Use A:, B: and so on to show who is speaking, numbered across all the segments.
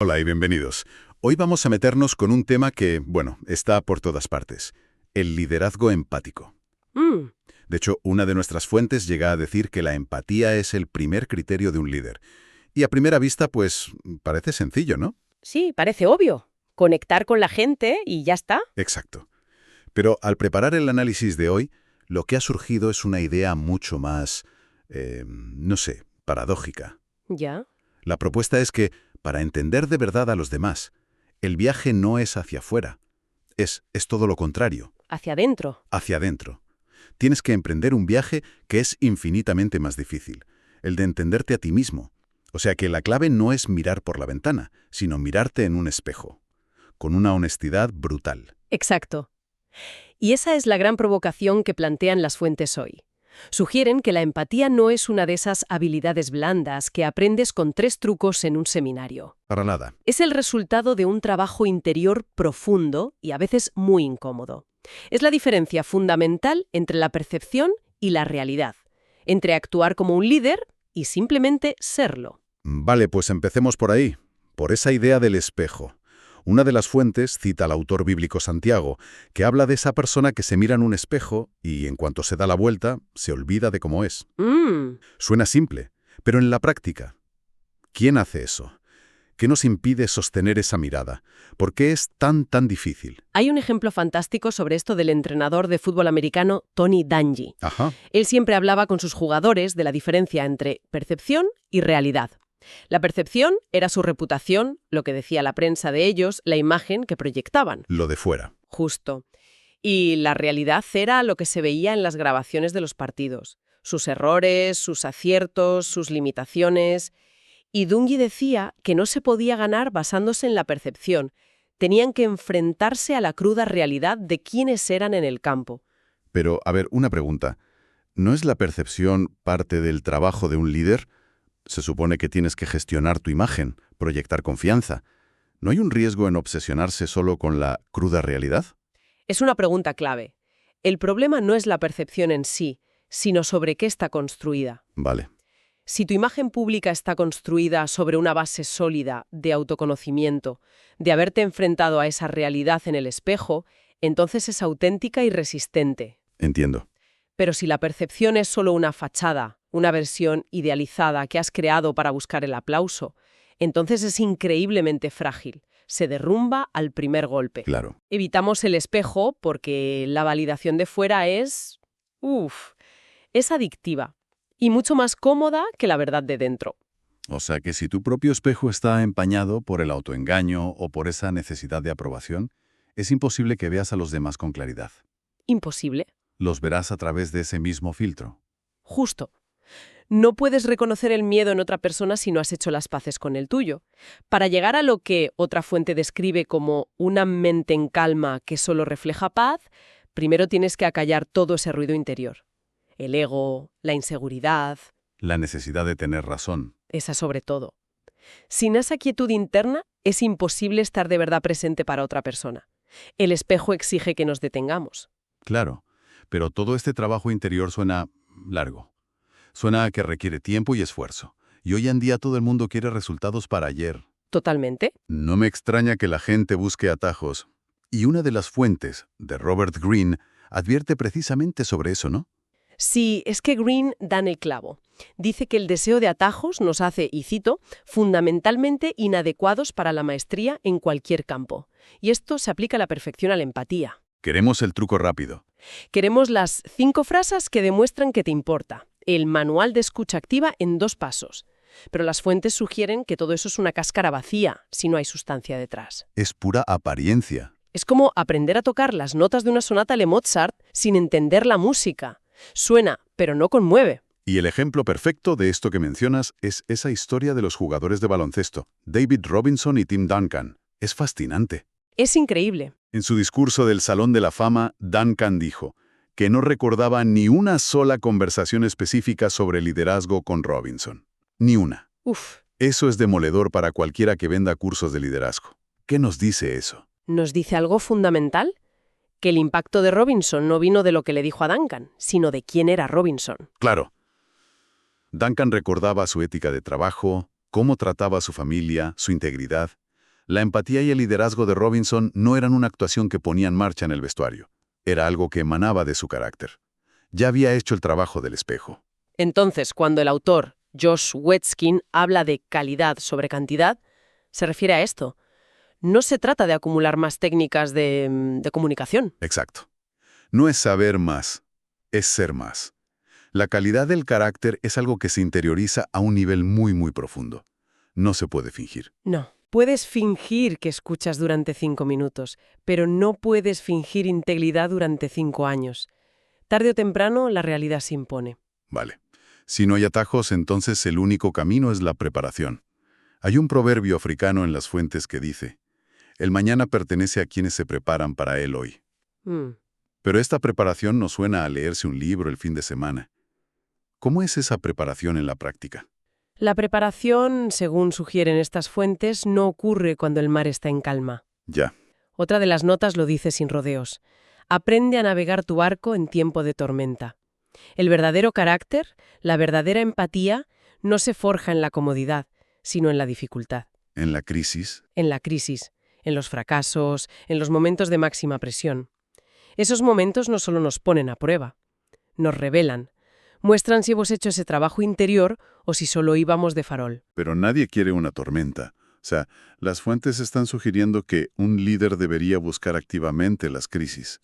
A: Hola y bienvenidos. Hoy vamos a meternos con un tema que, bueno, está por todas partes. El liderazgo empático.
B: Mm,
A: De hecho, una de nuestras fuentes llega a decir que la empatía es el primer criterio de un líder. Y a primera vista, pues, parece sencillo, ¿no?
B: sí, parece obvio. Conectar con la gente y ya está.
A: Exacto. Pero al preparar el análisis de hoy, lo que ha surgido es una idea mucho más, no sé, paradójica.
B: Ya.
A: La propuesta es que, para entender de verdad a los demás, el viaje no es hacia afuera, es todo lo contrario,
B: Hacia adentro.
A: hacia adentro. Tienes que emprender un viaje que es infinitamente más difícil, el de entenderte a ti mismo. O sea que la clave no es mirar por la ventana, sino mirarte en un espejo, con una honestidad brutal.
B: Exacto. Y esa es la gran provocación que plantean las fuentes hoy. Sugieren que la empatía no es una de esas habilidades blandas que aprendes con 3 trucos en un seminario.
A: Para nada.
B: Es el resultado de un trabajo interior profundo y a veces muy incómodo. Es la diferencia fundamental entre la percepción y la realidad, entre actuar como un líder y simplemente serlo.
A: Vale, pues empecemos por ahí, por esa idea del espejo. Una de las fuentes cita al autor bíblico Santiago, que habla de esa persona que se mira en un espejo y, en cuanto se da la vuelta, se olvida de cómo es. Suena simple, pero en la práctica, ¿quién hace eso? ¿Qué nos impide sostener esa mirada? ¿Por qué es tan difícil?
B: Hay un ejemplo fantástico sobre esto del entrenador de fútbol americano Tony Dungy.
A: Ajá,
B: Él siempre hablaba con sus jugadores de la diferencia entre percepción y realidad. La percepción era su reputación, lo que decía la prensa de ellos, la imagen que proyectaban.
A: lo de fuera.
B: Justo. Y la realidad era lo que se veía en las grabaciones de los partidos. Sus errores, sus aciertos, sus limitaciones. Y Dungy decía que no se podía ganar basándose en la percepción. Tenían que enfrentarse a la cruda realidad de quiénes eran en el campo.
A: Pero, a ver, una pregunta. ¿No es la percepción parte del trabajo de un líder? Se supone que tienes que gestionar tu imagen, proyectar confianza. ¿No hay un riesgo en obsesionarse solo con la cruda realidad?
B: Es una pregunta clave. El problema no es la percepción en sí, sino sobre qué está construida.
A: Vale,
B: Si tu imagen pública está construida sobre una base sólida de autoconocimiento, de haberte enfrentado a esa realidad en el espejo, entonces es auténtica y resistente.
A: entiendo.
B: Pero si la percepción es solo una fachada, una versión idealizada que has creado para buscar el aplauso, entonces es increíblemente frágil. Se derrumba al primer golpe.
A: Claro.
B: Evitamos el espejo porque la validación de fuera es... es adictiva y mucho más cómoda que la verdad de dentro.
A: O sea que si tu propio espejo está empañado por el autoengaño o por esa necesidad de aprobación, es imposible que veas a los demás con claridad.
B: Imposible.
A: Los verás a través de ese mismo filtro.
B: Justo. No puedes reconocer el miedo en otra persona si no has hecho las paces con el tuyo. Para llegar a lo que otra fuente describe como una mente en calma que solo refleja paz, primero tienes que acallar todo ese ruido interior. El ego, la inseguridad,
A: La necesidad de tener razón.
B: esa sobre todo. Sin esa quietud interna, es imposible estar de verdad presente para otra persona. El espejo exige que nos detengamos.
A: Claro, pero todo este trabajo interior suena largo. Suena a que requiere tiempo y esfuerzo. Y hoy en día todo el mundo quiere resultados para ayer.
B: Totalmente.
A: No me extraña que la gente busque atajos. Y una de las fuentes, de Robert Greene, advierte precisamente sobre eso, ¿no?
B: Sí, es que Green da en el clavo. Dice que el deseo de atajos nos hace, y cito, fundamentalmente inadecuados para la maestría en cualquier campo. Y esto se aplica a la perfección a la empatía.
A: Queremos el truco rápido.
B: Queremos las 5 frases que demuestran que te importa. El manual de escucha activa en 2 pasos. Pero las fuentes sugieren que todo eso es una cáscara vacía, si no hay sustancia detrás.
A: Es pura apariencia.
B: Es como aprender a tocar las notas de una sonata de Mozart sin entender la música. Suena, pero no conmueve.
A: Y el ejemplo perfecto de esto que mencionas es esa historia de los jugadores de baloncesto, David Robinson y Tim Duncan. Es fascinante.
B: Es increíble.
A: En su discurso del Salón de la Fama, Duncan dijo que no recordaba ni una sola conversación específica sobre liderazgo con Robinson. Ni una.
B: Uf,
A: Eso es demoledor para cualquiera que venda cursos de liderazgo. ¿Qué nos dice eso?
B: ¿nos dice algo fundamental? Que el impacto de Robinson no vino de lo que le dijo a Duncan, sino de quién era Robinson.
A: Claro. Duncan recordaba su ética de trabajo, cómo trataba a su familia, su integridad. La empatía y el liderazgo de Robinson no eran una actuación que ponía en marcha en el vestuario. Era algo que emanaba de su carácter. Ya había hecho el trabajo del espejo.
B: Entonces, cuando el autor, Josh Waitzkin, habla de calidad sobre cantidad, se refiere a esto. No se trata de acumular más técnicas de comunicación.
A: Exacto. No es saber más, es ser más. La calidad del carácter es algo que se interioriza a un nivel muy, muy profundo. No se puede fingir.
B: No. Puedes fingir que escuchas durante 5 minutos, pero no puedes fingir integridad durante 5 años. Tarde o temprano, la realidad se impone.
A: Vale. Si no hay atajos, entonces el único camino es la preparación. Hay un proverbio africano en las fuentes que dice: el mañana pertenece a quienes se preparan para él hoy. Pero esta preparación no suena a leerse un libro el fin de semana. ¿Cómo es esa preparación en la práctica?
B: La preparación, según sugieren estas fuentes, no ocurre cuando el mar está en calma.
A: Ya.
B: Otra de las notas lo dice sin rodeos. Aprende a navegar tu barco en tiempo de tormenta. El verdadero carácter, la verdadera empatía, no se forja en la comodidad, sino en la dificultad.
A: ¿En la crisis?
B: En la crisis, en los fracasos, en los momentos de máxima presión. Esos momentos no solo nos ponen a prueba, nos revelan, muestran si hemos hecho ese trabajo interior o si solo íbamos de farol.
A: Pero nadie quiere una tormenta. O sea, las fuentes están sugiriendo que un líder debería buscar activamente las crisis.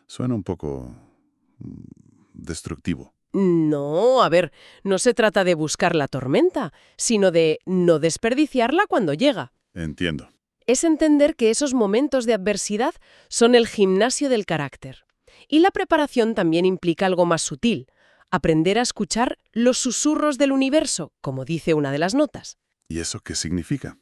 A: Suena un poco destructivo.
B: No, a ver, no se trata de buscar la tormenta, sino de no desperdiciarla cuando llega.
A: Entiendo.
B: Es entender que esos momentos de adversidad son el gimnasio del carácter. Y la preparación también implica algo más sutil, aprender a escuchar los susurros del universo, como dice una de las notas.
A: ¿Y eso qué significa?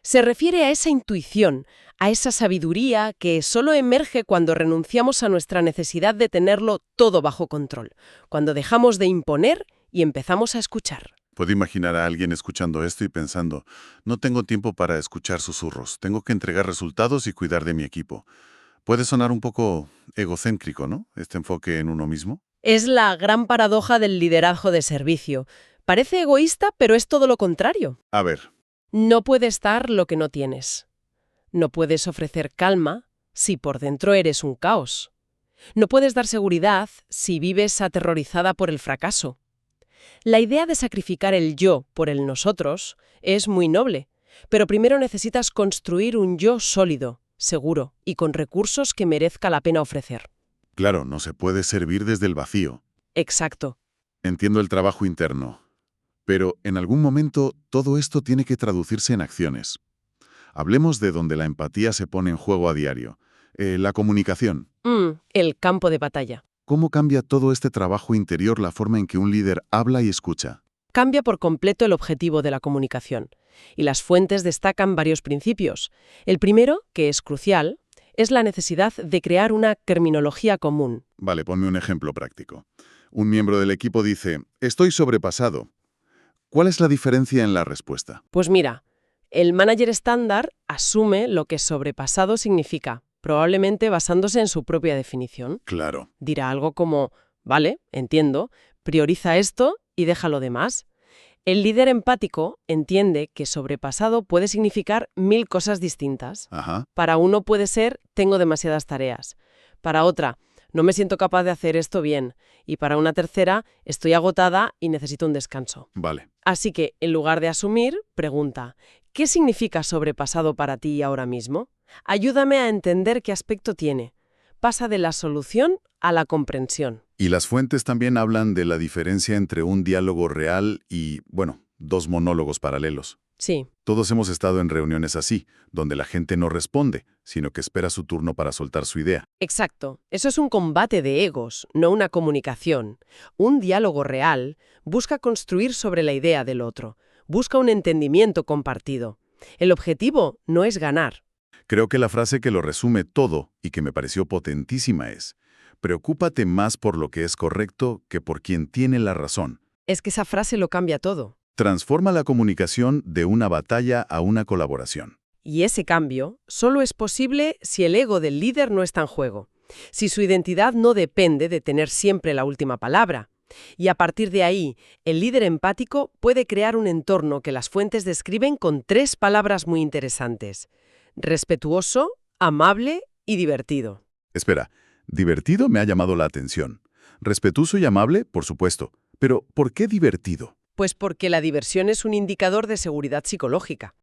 B: Se refiere a esa intuición, a esa sabiduría que solo emerge cuando renunciamos a nuestra necesidad de tenerlo todo bajo control, cuando dejamos de imponer y empezamos a escuchar.
A: Puedo imaginar a alguien escuchando esto y pensando: no tengo tiempo para escuchar susurros, tengo que entregar resultados y cuidar de mi equipo. Puede sonar un poco egocéntrico, ¿no? Este enfoque en uno mismo.
B: Es la gran paradoja del liderazgo de servicio. Parece egoísta, pero es todo lo contrario.
A: A ver.
B: No puedes dar lo que no tienes. No puedes ofrecer calma si por dentro eres un caos. No puedes dar seguridad si vives aterrorizada por el fracaso. La idea de sacrificar el yo por el nosotros es muy noble, pero primero necesitas construir un yo sólido, seguro y con recursos que merezca la pena ofrecer.
A: Claro, no se puede servir desde el vacío.
B: Exacto.
A: Entiendo el trabajo interno. Pero en algún momento todo esto tiene que traducirse en acciones. Hablemos de donde la empatía se pone en juego a diario. La comunicación.
B: El campo de batalla.
A: ¿Cómo cambia todo este trabajo interior la forma en que un líder habla y escucha?
B: Cambia por completo el objetivo de la comunicación. Y las fuentes destacan varios principios. El primero, que es crucial, es la necesidad de crear una terminología común.
A: Vale, ponme un ejemplo práctico. Un miembro del equipo dice: estoy sobrepasado. ¿Cuál es la diferencia en la respuesta?
B: Pues mira, el manager estándar asume lo que sobrepasado significa, probablemente basándose en su propia definición.
A: Claro.
B: Dirá algo como: vale, entiendo, prioriza esto y deja lo demás. El líder empático entiende que sobrepasado puede significar 1000 cosas distintas.
A: Ajá.
B: Para uno puede ser: tengo demasiadas tareas. Para otra: no me siento capaz de hacer esto bien. Y para una tercera: estoy agotada y necesito un descanso.
A: Vale.
B: Así que, en lugar de asumir, pregunta: ¿qué significa sobrepasado para ti ahora mismo? Ayúdame a entender qué aspecto tiene. Pasa de la solución a la comprensión.
A: Y las fuentes también hablan de la diferencia entre un diálogo real y, dos monólogos paralelos.
B: Sí.
A: Todos hemos estado en reuniones así, donde la gente no responde, sino que espera su turno para soltar su idea.
B: Exacto. Eso es un combate de egos, no una comunicación. Un diálogo real busca construir sobre la idea del otro, busca un entendimiento compartido. El objetivo no es ganar.
A: Creo que la frase que lo resume todo y que me pareció potentísima es: preocúpate más por lo que es correcto que por quien tiene la razón.
B: Es que esa frase lo cambia todo.
A: Transforma la comunicación de una batalla a una colaboración.
B: Y ese cambio solo es posible si el ego del líder no está en juego, si su identidad no depende de tener siempre la última palabra. Y a partir de ahí, el líder empático puede crear un entorno que las fuentes describen con 3 palabras muy interesantes: respetuoso, amable y divertido.
C: Espera, divertido me ha llamado la atención. Respetuoso y amable, por supuesto. Pero, ¿por qué divertido?
B: Pues porque la diversión es un indicador de seguridad psicológica.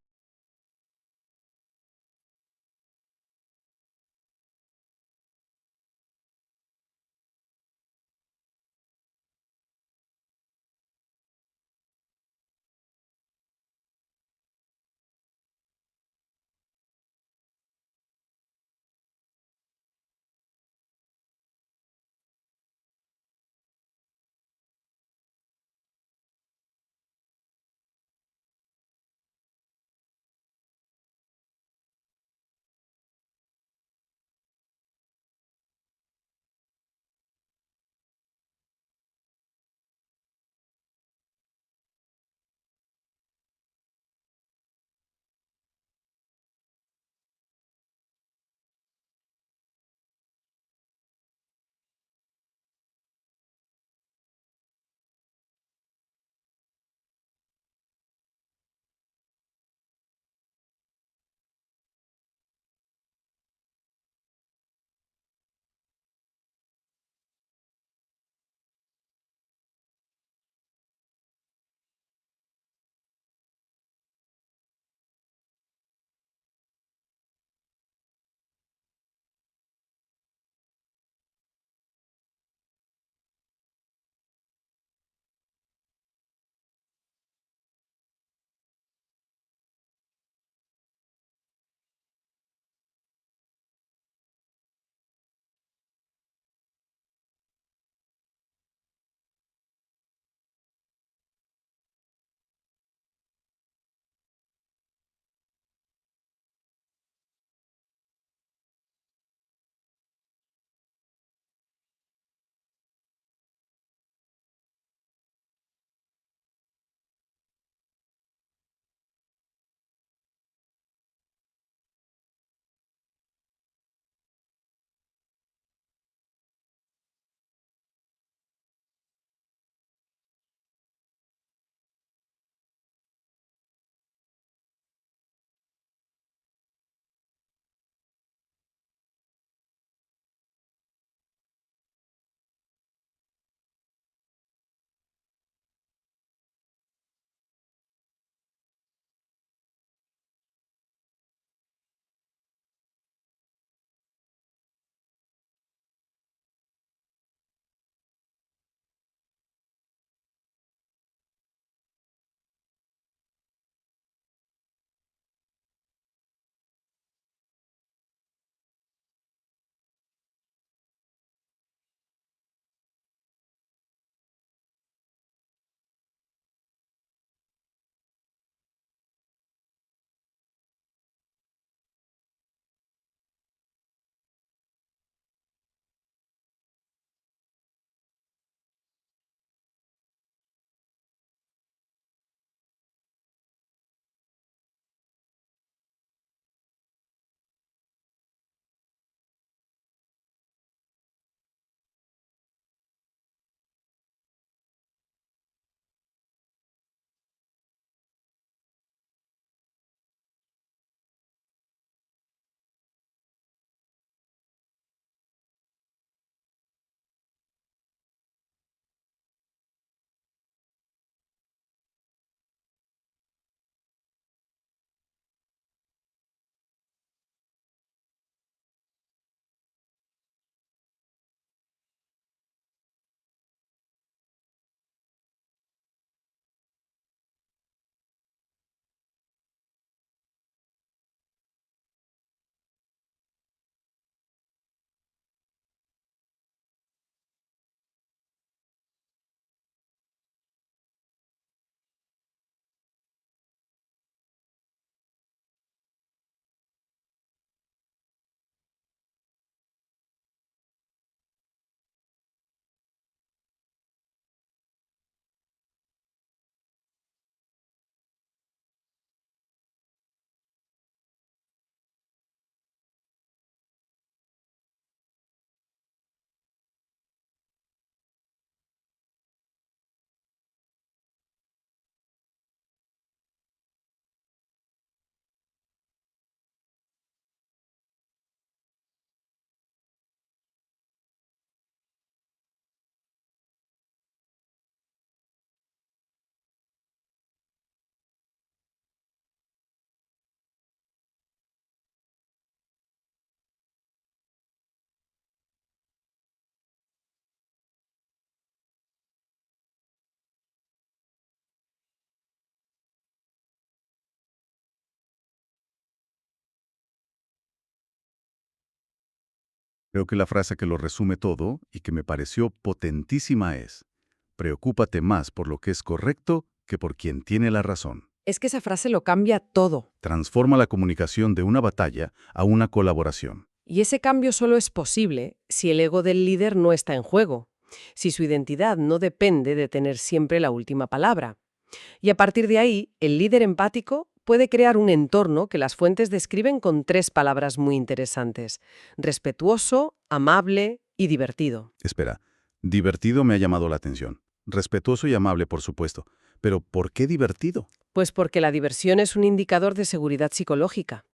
C: Creo que la frase que lo resume todo y que me pareció potentísima es: preocúpate más por lo que es correcto que por quien tiene la razón.
B: Es que esa frase lo cambia todo.
C: Transforma la comunicación de una batalla a una colaboración.
B: Y ese cambio solo es posible si el ego del líder no está en juego, si su identidad no depende de tener siempre la última palabra. Y a partir de ahí, el líder empático puede crear un entorno que las fuentes describen con 3 palabras muy interesantes: respetuoso, amable y divertido.
C: Espera, divertido me ha llamado la atención. Respetuoso y amable, por supuesto. Pero ¿por qué divertido?
B: Pues porque la diversión es un indicador de seguridad psicológica.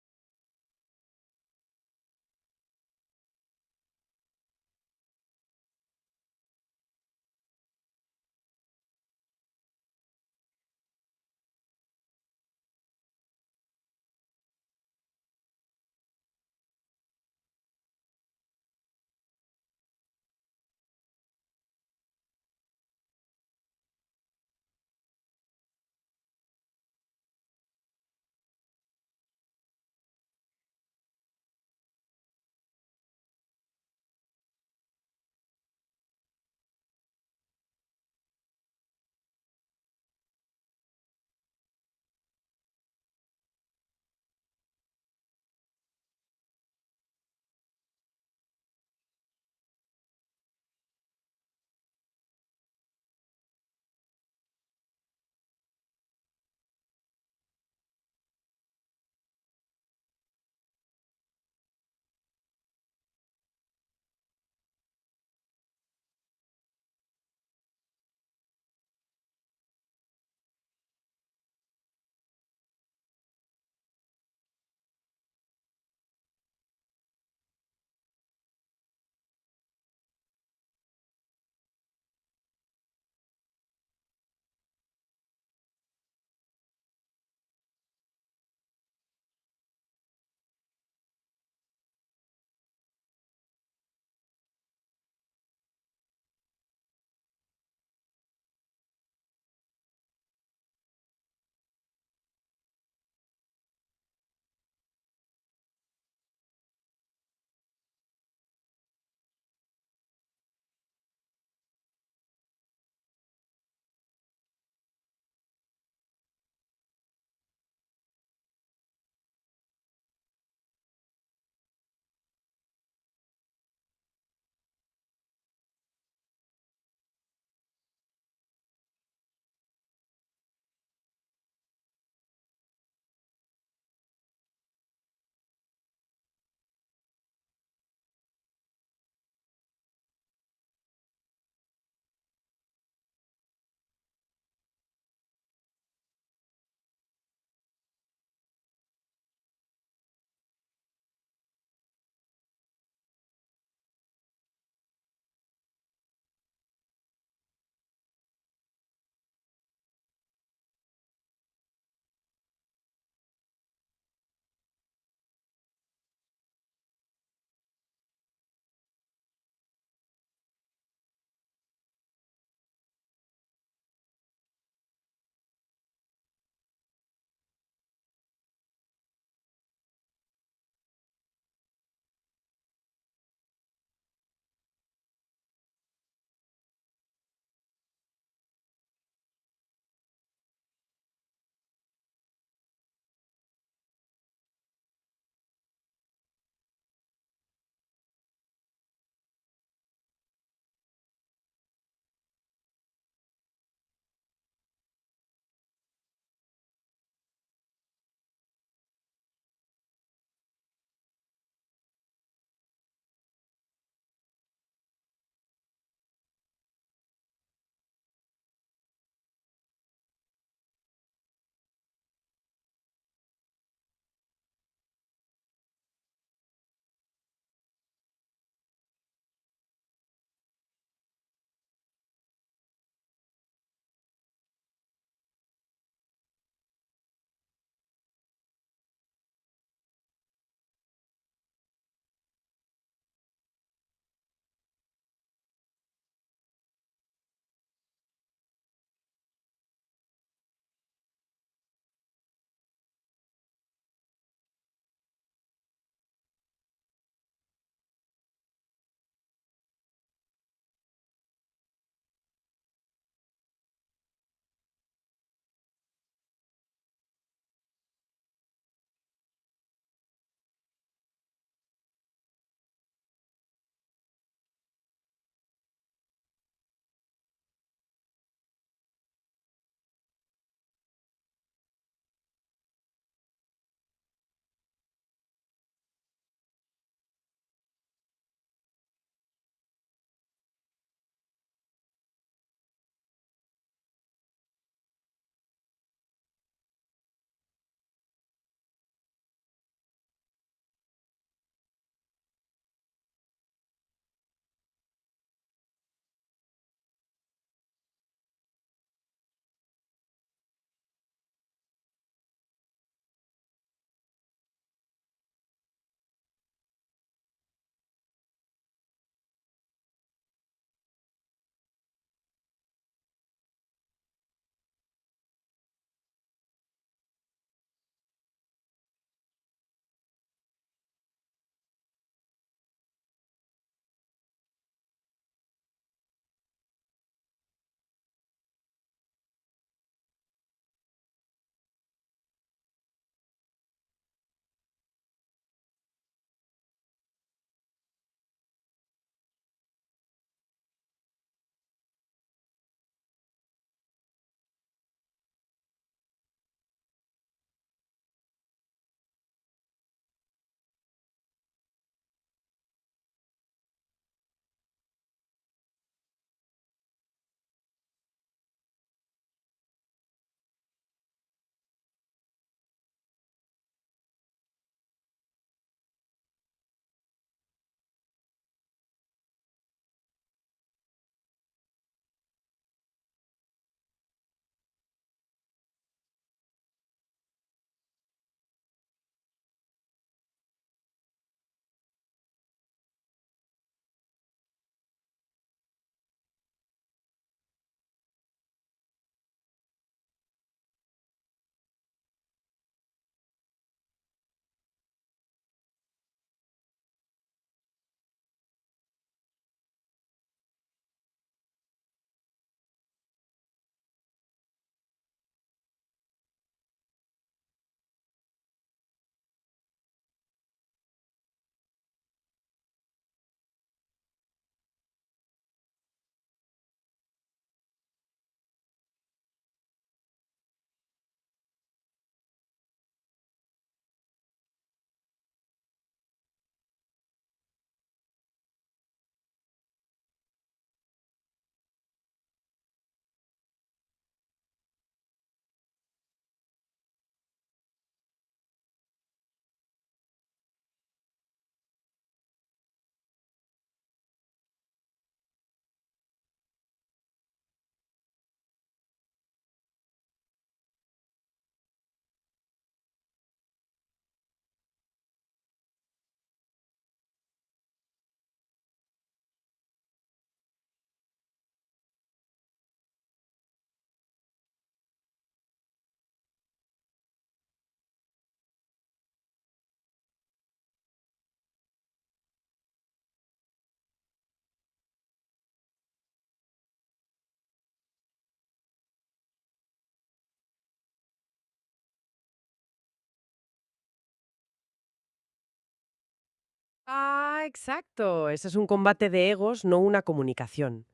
B: Exacto. Ese es un combate de egos, no una comunicación.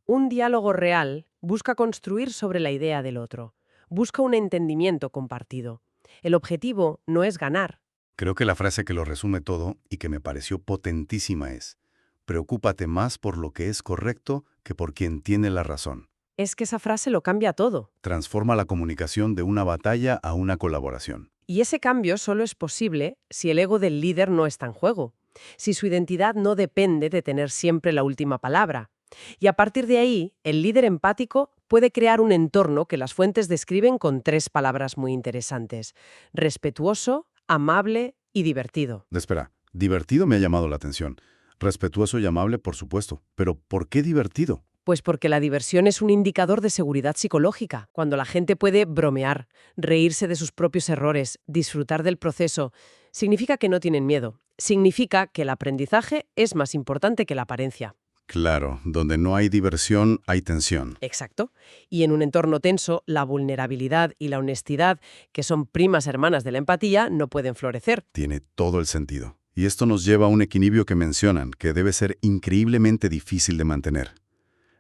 B: Un diálogo real busca construir sobre la idea del otro. Busca un entendimiento compartido. El objetivo no es ganar.
C: Creo que la frase que lo resume todo y que me pareció potentísima es: preocúpate más por lo que es correcto que por quien tiene la razón.
B: Es que esa frase lo cambia todo.
C: Transforma la comunicación de una batalla a una colaboración.
B: Y ese cambio solo es posible si el ego del líder no está en juego, si su identidad no depende de tener siempre la última palabra. Y a partir de ahí, el líder empático puede crear un entorno que las fuentes describen con 3 palabras muy interesantes: respetuoso, amable y divertido.
C: Espera, divertido me ha llamado la atención. Respetuoso y amable, por supuesto. Pero ¿por qué divertido?
B: Pues porque la diversión es un indicador de seguridad psicológica, cuando la gente puede bromear, reírse de sus propios errores, disfrutar del proceso. Significa que no tienen miedo. Significa que el aprendizaje es más importante que la apariencia.
C: Claro, donde no hay diversión, hay tensión.
B: Exacto. Y en un entorno tenso, la vulnerabilidad y la honestidad, que son primas hermanas de la empatía, no pueden florecer.
C: Tiene todo el sentido. Y esto nos lleva a un equilibrio que mencionan, que debe ser increíblemente difícil de mantener.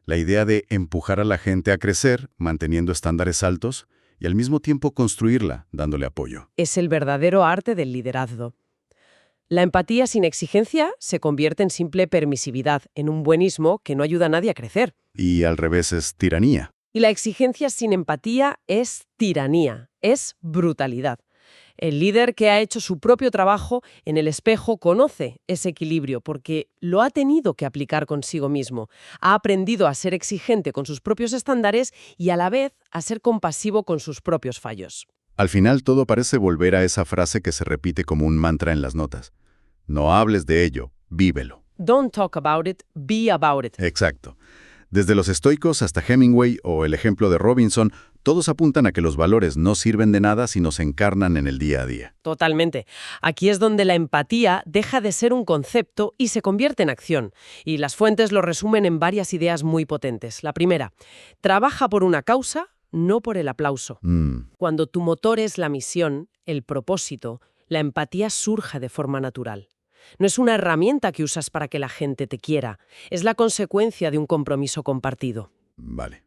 C: La idea de empujar a la gente a crecer, manteniendo estándares altos, y al mismo tiempo construirla, dándole apoyo.
B: Es el verdadero arte del liderazgo. La empatía sin exigencia se convierte en simple permisividad, en un buenismo que no ayuda a nadie a crecer.
C: Y al revés es tiranía.
B: Y la exigencia sin empatía es tiranía, es brutalidad. El líder que ha hecho su propio trabajo en el espejo conoce ese equilibrio porque lo ha tenido que aplicar consigo mismo. Ha aprendido a ser exigente con sus propios estándares y a la vez a ser compasivo con sus propios fallos.
C: Al final todo parece volver a esa frase que se repite como un mantra en las notas. No hables de ello, vívelo.
B: Don't talk about it, be about it.
C: Exacto. Desde los estoicos hasta Hemingway o el ejemplo de Robinson, todos apuntan a que los valores no sirven de nada si no se encarnan en el día a día.
B: Totalmente. Aquí es donde la empatía deja de ser un concepto y se convierte en acción. Y las fuentes lo resumen en varias ideas muy potentes. La primera, trabaja por una causa, no por el aplauso. Cuando tu motor es la misión, el propósito, la empatía surge de forma natural. No es una herramienta que usas para que la gente te quiera, es la consecuencia de un compromiso compartido.
C: Vale.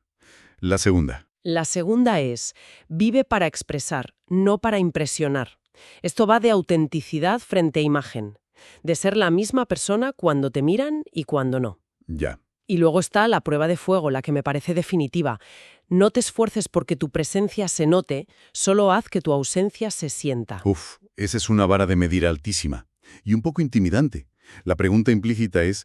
C: La segunda.
B: La segunda es, vive para expresar, no para impresionar. Esto va de autenticidad frente a imagen, de ser la misma persona cuando te miran y cuando no.
C: Ya.
B: Y luego está la prueba de fuego, la que me parece definitiva. No te esfuerces porque tu presencia se note, solo haz que tu ausencia se sienta.
C: Uf, esa es una vara de medir altísima. Y un poco intimidante. La pregunta implícita es,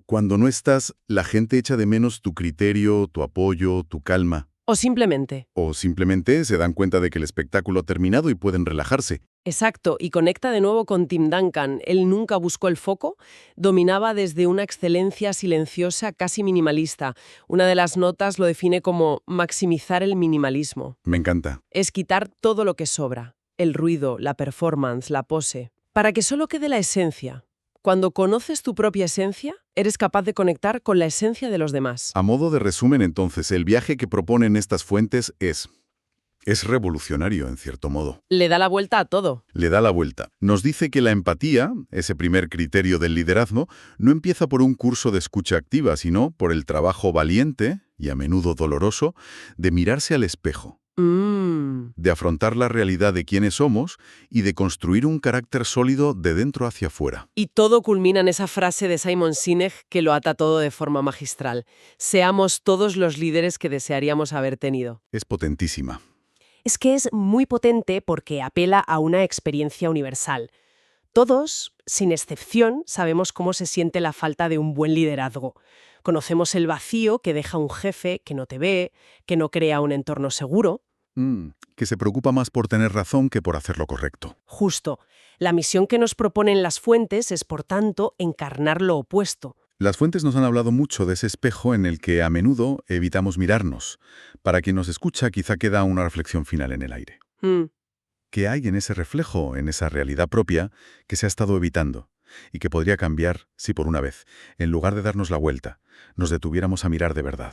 C: cuando no estás, la gente echa de menos tu criterio, tu apoyo, tu calma.
B: O simplemente.
C: O simplemente se dan cuenta de que el espectáculo ha terminado y pueden relajarse.
B: Exacto, y conecta de nuevo con Tim Duncan. Él nunca buscó el foco, dominaba desde una excelencia silenciosa casi minimalista. Una de las notas lo define como maximizar el minimalismo.
C: Me encanta.
B: Es quitar todo lo que sobra, el ruido, la performance, la pose, para que solo quede la esencia. Cuando conoces tu propia esencia, eres capaz de conectar con la esencia de los demás.
C: A modo de resumen, entonces, el viaje que proponen estas fuentes es revolucionario, en cierto modo.
B: Le da la vuelta a todo.
C: Le da la vuelta. Nos dice que la empatía, ese primer criterio del liderazgo, no empieza por un curso de escucha activa, sino por el trabajo valiente, y a menudo doloroso, de mirarse al espejo, de afrontar la realidad de quiénes somos y de construir un carácter sólido de dentro hacia afuera.
B: Y todo culmina en esa frase de Simon Sinek que lo ata todo de forma magistral. Seamos todos los líderes que desearíamos haber tenido.
C: Es potentísima.
B: Es que es muy potente porque apela a una experiencia universal. Todos, sin excepción, sabemos cómo se siente la falta de un buen liderazgo. Conocemos el vacío que deja un jefe que no te ve, que no crea un entorno seguro.
C: Que se preocupa más por tener razón que por hacer lo correcto.
B: Justo. La misión que nos proponen las fuentes es, por tanto, encarnar lo opuesto.
C: Las fuentes nos han hablado mucho de ese espejo en el que a menudo evitamos mirarnos. Para quien nos escucha, quizá queda una reflexión final en el aire. ¿Qué hay en ese reflejo, en esa realidad propia, que se ha estado evitando? Y que podría cambiar si por una vez, en lugar de darnos la vuelta, nos detuviéramos a mirar de verdad.